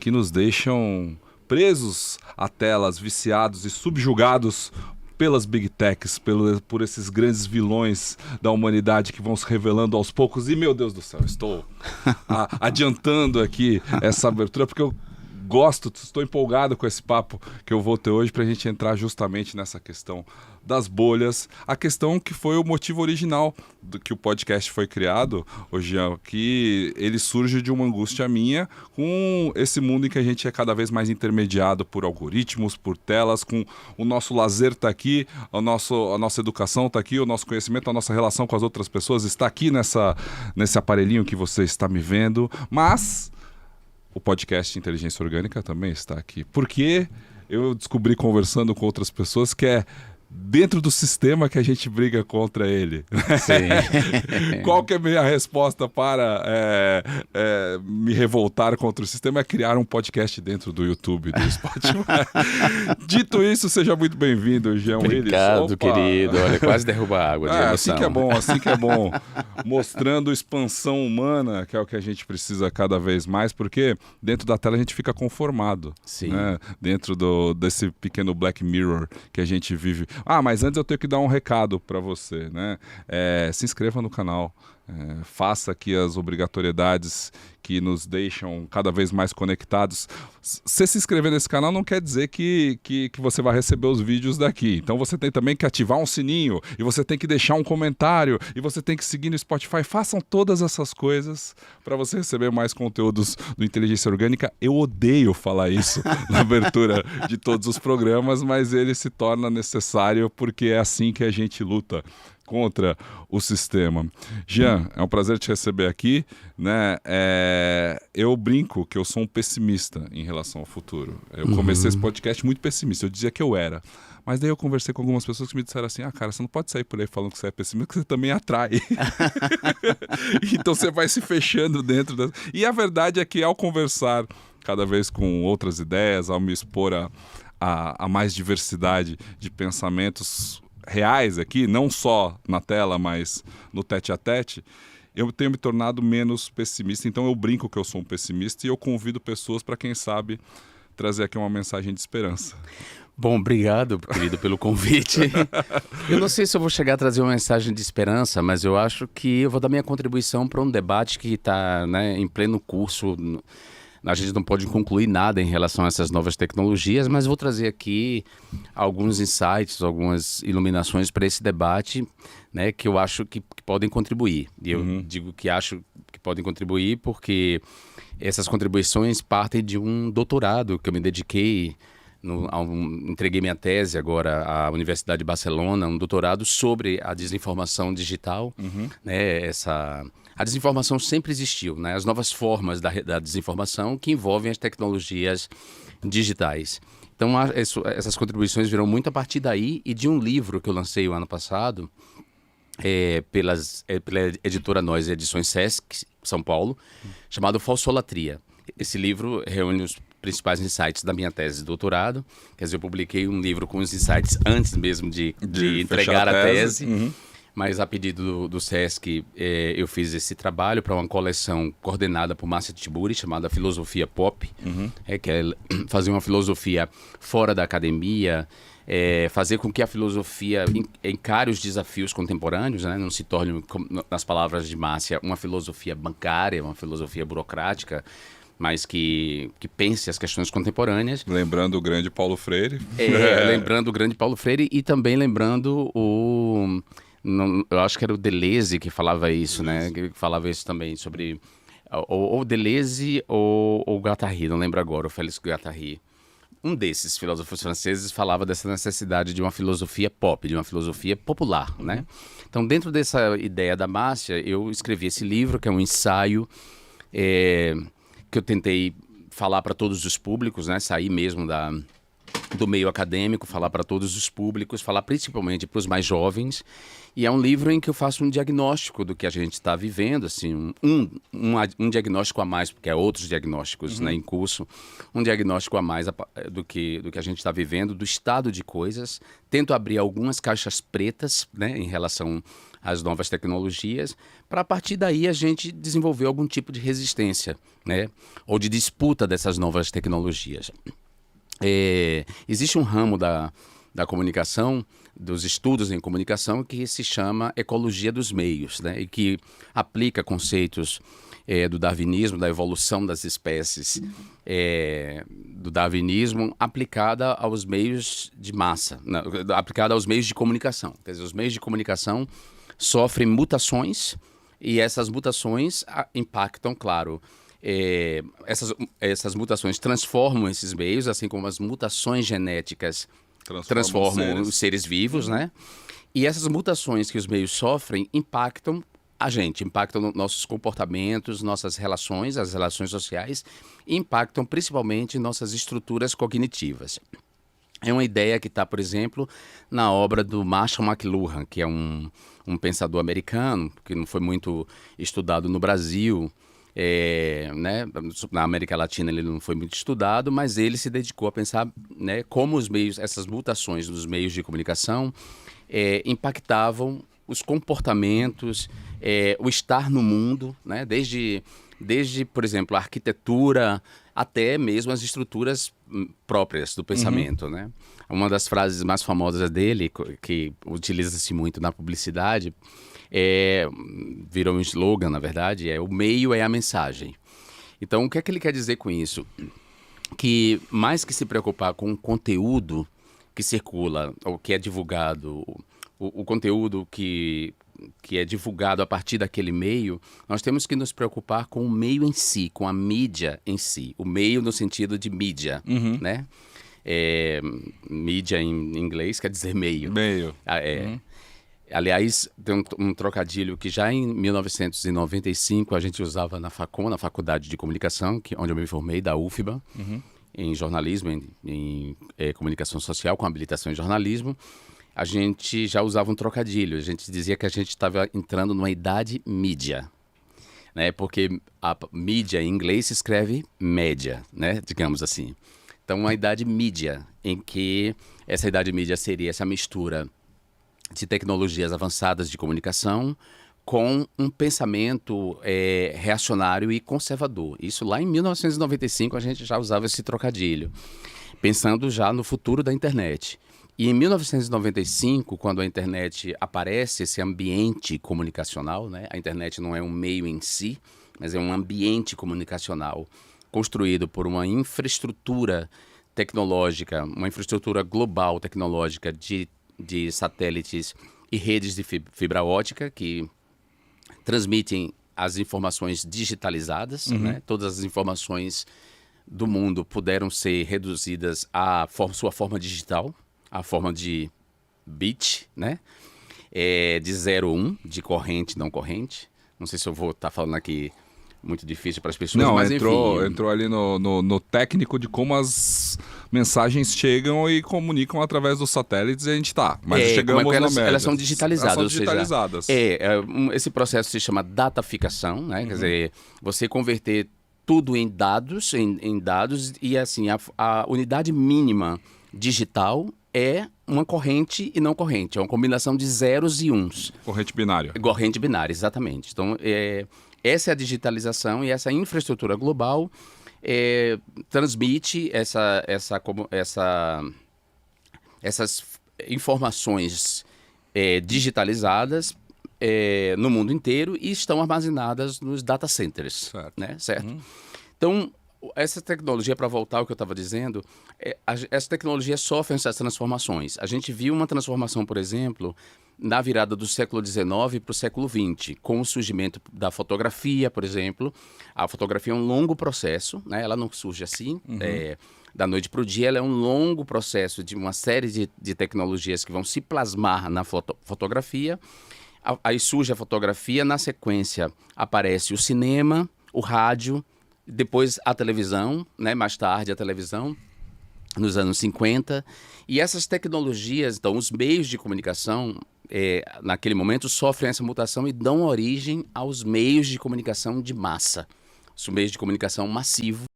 que nos deixam presos a telas, viciados e subjugados pelas Big Techs, por esses grandes vilões da humanidade que vão se revelando aos poucos. E, meu Deus do céu, estou adiantando aqui essa abertura, porque eu estou empolgado com esse papo que eu vou ter hoje para a gente entrar justamente nessa questão das bolhas, a questão que foi o motivo original do que o podcast foi criado, hoje, que ele surge de uma angústia minha com esse mundo em que a gente é cada vez mais intermediado por algoritmos, por telas, com o nosso lazer está aqui, a nossa educação está aqui, o nosso conhecimento, a nossa relação com as outras pessoas está aqui nesse aparelhinho que você está me vendo, mas o podcast Inteligência Orgânica também está aqui. Porque eu descobri conversando com outras pessoas que é dentro do sistema que a gente briga contra ele. Sim. Qual que é a minha resposta para me revoltar contra o sistema? É criar um podcast dentro do YouTube, do Spotify. Dito isso, seja muito bem-vindo, Jean Willis. Obrigado, querido. Olha, quase derruba a água de emoção. Assim que é bom. Mostrando expansão humana, que é o que a gente precisa cada vez mais, porque dentro da tela a gente fica conformado. Sim. Né? Dentro desse pequeno Black Mirror que a gente vive. Mas antes eu tenho que dar um recado para você, né? Se inscreva no canal, faça aqui as obrigatoriedades que nos deixam cada vez mais conectados. Você se inscrever nesse canal não quer dizer que você vai receber os vídeos daqui. Então você tem também que ativar um sininho, e você tem que deixar um comentário, e você tem que seguir no Spotify. Façam todas essas coisas para você receber mais conteúdos do Inteligência Orgânica. Eu odeio falar isso na abertura de todos os programas, mas ele se torna necessário porque é assim que a gente luta contra o sistema. Jean, é um prazer te receber aqui, né? Eu brinco que eu sou um pessimista em relação ao futuro. Eu comecei esse podcast muito pessimista, eu dizia que eu era. Mas daí eu conversei com algumas pessoas que me disseram assim, cara, você não pode sair por aí falando que você é pessimista, porque você também atrai. Então você vai se fechando dentro das... E a verdade é que ao conversar cada vez com outras ideias, ao me expor a mais diversidade de pensamentos reais aqui, não só na tela, mas no tete-a-tete, eu tenho me tornado menos pessimista. Então eu brinco que eu sou um pessimista e eu convido pessoas para, quem sabe, trazer aqui uma mensagem de esperança. Bom, obrigado, querido, pelo convite. Eu não sei se eu vou chegar a trazer uma mensagem de esperança, mas eu acho que eu vou dar minha contribuição para um debate que está, né, em pleno curso. A gente não pode concluir nada em relação a essas novas tecnologias, mas vou trazer aqui alguns insights, algumas iluminações para esse debate, né, que eu acho que podem contribuir. E eu digo que acho que podem contribuir porque essas contribuições partem de um doutorado que eu me dediquei, entreguei minha tese agora à Universidade de Barcelona, um doutorado sobre a desinformação digital, né, A desinformação sempre existiu, né? As novas formas da desinformação que envolvem as tecnologias digitais. Então, essas contribuições viram muito a partir daí e de um livro que eu lancei o ano passado, pela editora Nós Edições Sesc, São Paulo, chamado Falsolatria. Esse livro reúne os principais insights da minha tese de doutorado. Quer dizer, eu publiquei um livro com os insights antes mesmo de entregar a tese. Mas a pedido do Sesc, eu fiz esse trabalho para uma coleção coordenada por Márcia Tiburi, chamada Filosofia Pop, que é fazer uma filosofia fora da academia, fazer com que a filosofia encare os desafios contemporâneos, né? Não se torne, nas palavras de Márcia, uma filosofia bancária, uma filosofia burocrática, mas que pense as questões contemporâneas. Lembrando o grande Paulo Freire. Lembrando o grande Paulo Freire e também lembrando eu acho que era o Deleuze que falava isso, né? Que falava isso também sobre... Ou Deleuze ou Guattari, não lembro agora, o Félix Guattari. Um desses filósofos franceses falava dessa necessidade de uma filosofia pop, de uma filosofia popular, né? Então, dentro dessa ideia da Márcia, eu escrevi esse livro, que é um ensaio que eu tentei falar para todos os públicos, né? Sair mesmo do meio acadêmico, falar para todos os públicos, falar principalmente para os mais jovens. E é um livro em que eu faço um diagnóstico do que a gente está vivendo, assim, um diagnóstico a mais, porque há outros diagnósticos, né, em curso, um diagnóstico a mais do que a gente está vivendo, do estado de coisas. Tento abrir algumas caixas pretas, né, em relação as novas tecnologias, para a partir daí a gente desenvolver algum tipo de resistência, né? Ou de disputa dessas novas tecnologias. Existe um ramo da comunicação, dos estudos em comunicação, que se chama ecologia dos meios, né? E que aplica conceitos do darwinismo, da evolução das espécies, do darwinismo, aplicada aos meios de massa, né? Aplicada aos meios de comunicação. Quer dizer, os meios de comunicação sofrem mutações e essas mutações impactam, claro, essas mutações transformam esses meios, assim como as mutações genéticas transformam os seres vivos, né? E essas mutações que os meios sofrem impactam a gente, impactam nossos comportamentos, nossas relações, as relações sociais, e impactam principalmente nossas estruturas cognitivas. É uma ideia que está, por exemplo, na obra do Marshall McLuhan, que é um pensador americano, que não foi muito estudado no Brasil, né? Na América Latina ele não foi muito estudado, mas ele se dedicou a pensar, né, como os meios, essas mutações dos meios de comunicação impactavam os comportamentos, o estar no mundo, né? Desde, por exemplo, a arquitetura até mesmo as estruturas próprias do pensamento, né? Uma das frases mais famosas dele, que utiliza-se muito na publicidade, virou um slogan, na verdade, o meio é a mensagem. Então, o que é que ele quer dizer com isso? Que mais que se preocupar com o conteúdo que circula, ou que é divulgado, o conteúdo que é divulgado a partir daquele meio, nós temos que nos preocupar com o meio em si, com a mídia em si. O meio no sentido de mídia, né? Mídia em inglês quer dizer meio. Meio. Aliás, tem um trocadilho que já em 1995 a gente usava na FACOM, na Faculdade de Comunicação, onde eu me formei, da UFBA, em jornalismo, em comunicação social, com habilitação em jornalismo. A gente já usava um trocadilho, a gente dizia que a gente estava entrando numa idade mídia, né? Porque a mídia em inglês se escreve média, né? Digamos assim. Então, uma idade mídia, em que essa idade mídia seria essa mistura de tecnologias avançadas de comunicação com um pensamento reacionário e conservador. Isso lá em 1995 a gente já usava esse trocadilho, pensando já no futuro da internet. E em 1995, quando a internet aparece, esse ambiente comunicacional, né? A internet não é um meio em si, mas é um ambiente comunicacional construído por uma infraestrutura tecnológica, uma infraestrutura global tecnológica de satélites e redes de fibra ótica que transmitem as informações digitalizadas, né? Todas as informações do mundo puderam ser reduzidas à sua forma digital, a forma de bit, né? De 0 a 1, de corrente não corrente. Não sei se eu vou estar falando aqui muito difícil para as pessoas, não, mas enfim. Entrou ali no técnico de como as mensagens chegam e comunicam através dos satélites e a gente tá. Mas chegamos na média. Elas são digitalizadas. Elas são digitalizadas. Esse processo se chama dataficação, né? Quer dizer, você converter tudo em dados, em dados, e assim, a unidade mínima digital é uma corrente e não corrente. É uma combinação de zeros e uns. Corrente binária. Corrente binária, exatamente. Então, essa é a digitalização e essa infraestrutura global transmite essas informações digitalizadas no mundo inteiro e estão armazenadas nos data centers. Certo. Né? Certo? Então, essa tecnologia, para voltar ao que eu estava dizendo, essa tecnologia sofre essas transformações. A gente viu uma transformação, por exemplo, na virada do século XIX para o século XX, com o surgimento da fotografia, por exemplo. A fotografia é um longo processo, né? Ela não surge assim, da noite para o dia. Ela é um longo processo de uma série de tecnologias que vão se plasmar na fotografia. Aí surge a fotografia, na sequência aparece o cinema, o rádio, depois a televisão, né? Mais tarde a televisão, nos anos 50. E essas tecnologias, então, os meios de comunicação, naquele momento, sofrem essa mutação e dão origem aos meios de comunicação de massa, os meios de comunicação massivo.